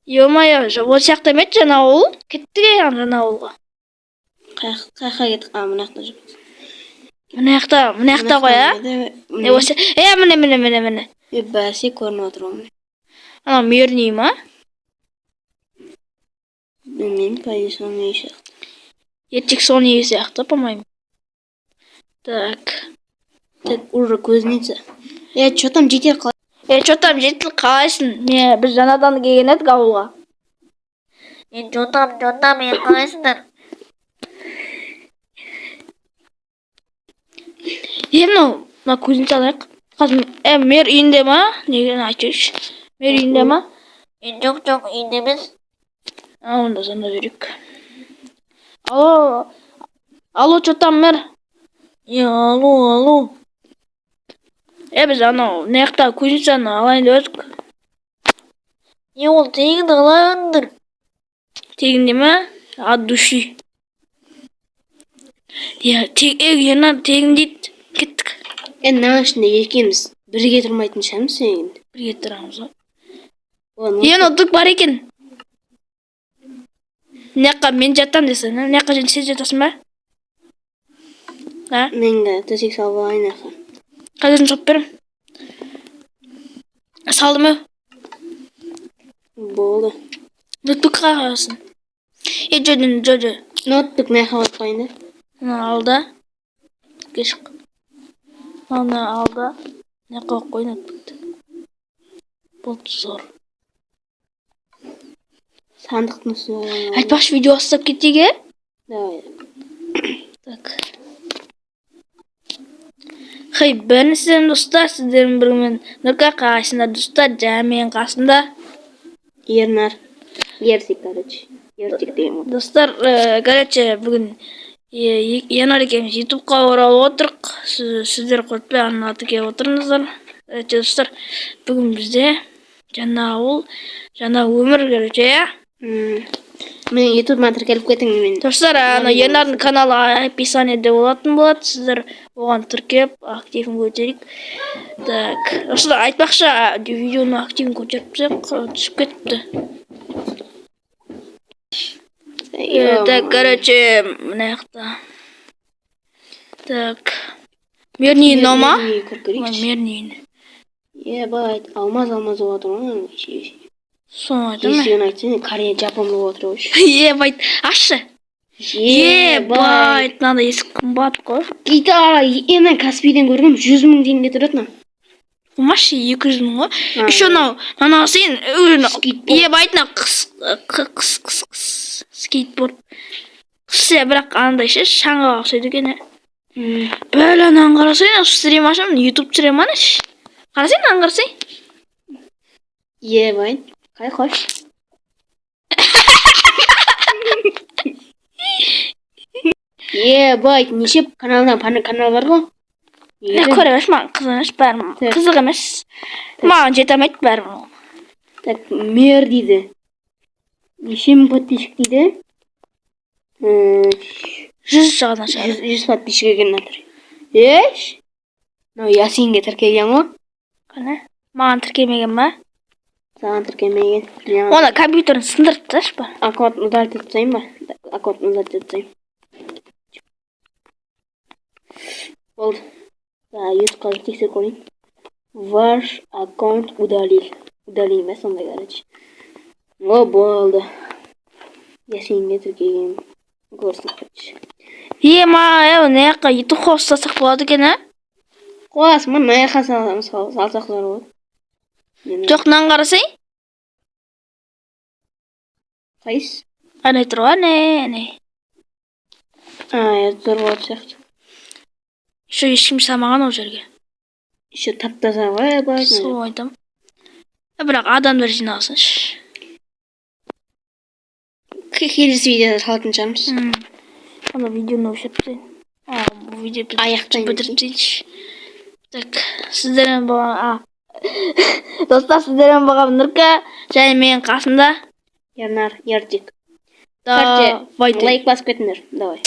Ё-моё, ол жақта емес жаңа ауыл. Кеттік жаңа ауылға. Қайқа кетіп мына жақта жүрміз. Мына жақта ғой, а? Осы, міне. Бәсе көрініп отыр ғой. Ана мерний ма? Білмеймін, позицион не сияқты. Ертек соны сияқты, по-моему. Так. Так, уже кузница. Что там жетер қалай? Что там жетіл қалайсың? Біз жаңадан келген едік ауылға. Что там, мен қалайсыңдар? Мына кузница алайық. Қазір, мер үйінде ма? Неген айтшы? Мер үйінде ма? Жоқ, үйінде емес. Онда сонда жүрек. Алло, что там, мэр? Алло. Біз анау, неяқта кузницаны алайын деп өздік. Ол тегінді қалайындыр? Тегінде ма? От души. Ена тегін дейді. Кеттік. Мына ішінде екенбіз. Бірге тұрмайтын шығармыз сен. Бірге тұрамыз ғой. Отдық бар екен. Неққа мен жаттам десің, неққа сен жаттасың ба? Мен төсек салып алайын аха. Қазір салып берем. Салды ма? Болды. Ноутбукқа қаласың. Жо. Ноутбук мына жаққа қойайын да. Ана алда. Кешік. Ана алда. Мына жаққа қой ноутбукты. Болды зор. Сандықтың үстіне. Айтпақшы видео бастап кетейік, е? Давай. Так. Хей, бәрінізден достар, сіздердің бірімен Нұрка қағайсында достар, жәмен қасында. Ернар. Ертик, короче. Ертик деймін. Достар, короче, бүгін Ернар екеуміз ютубқа оралып отырық. Сіздер қорытпай аты келіп отырыңыздар. Достар, бүгін бізде жаңа ауыл, жаңа өмір, короче, я? Мен ютубыма тіркеліп кетіңіз. Достар, Ернардың каналы описаниеде болатын болады. Сіздер оған тіркеліп, активін көтерейік. Так, достар, айтпақшы, видеоны активін көтеріп түсіп кетіпті. Так, короче, мына жақта. Так. Мернейін ма? Мернейін. Ебайт, алмаз болып отыр ғой. Соны айтам ма? Есігін айтсың, Корея, Жапон болып отыр ғой. Ебайт, ашшы. Ебайт, мынада есік қымбат қой. Гитара, емен Каспийден көргім 100 мың теңге тұрады. Маши 200 мың ғой. Еще мынау сен ебайт, қыс скейтборд. Қыс бірақ андай ше шаңға ұқсайды екен. Бәлі қарасайын, стрим ашам, ютуб түсірем ш. Қарасайын, қарасайын. Ебайт, қай қош. Ебайт, неше каналдан канал бар ғой? Көре бәш, маған қызық емес, бәрім. Қызық емес. Маған жете алмайды бәрім. Так, мер дейді. Неше мың подписчик дейді? 100 жағынан шығады. 100 подписчик екен жатыр. Еш? Ясинге тіркеген ғой? Қане? Маған тіркемеген ма? Саған тіркемеген. Оны компьютерін сындырып тасташы ба? Аккаунт удалить етсейін ба? Аккаунт удалить етсейін. Болды. Ютубқа тексеріп көрейін. Ваш аккаунт удалил. Удалил ме сондай, короче. О, болды. Ясинге тіркеген. Көрсін, короче. Не жаққа ютубқа ұстасақ болады екен, а? Қоясың ба, мына жаққа салсақ зор болады. Жоқ, мынаны қарасай. Қайсы? Ана тұр ғой, не. Зор болады сияқты. Еще ешкім самаған ол жерге. Еще таптаса ғой, бай. Сол айтам. Бірақ адамдар жиналсыншы. Келесі видеода салатын шығармыз. Ана видеоны өшіріп бұл видео бітіріп. Так, сіздермен болған... Достар, сіздермен болған Нұрка, және менің қасымда Ернар, Ертик. Лайк басып кетіңдер. Давай.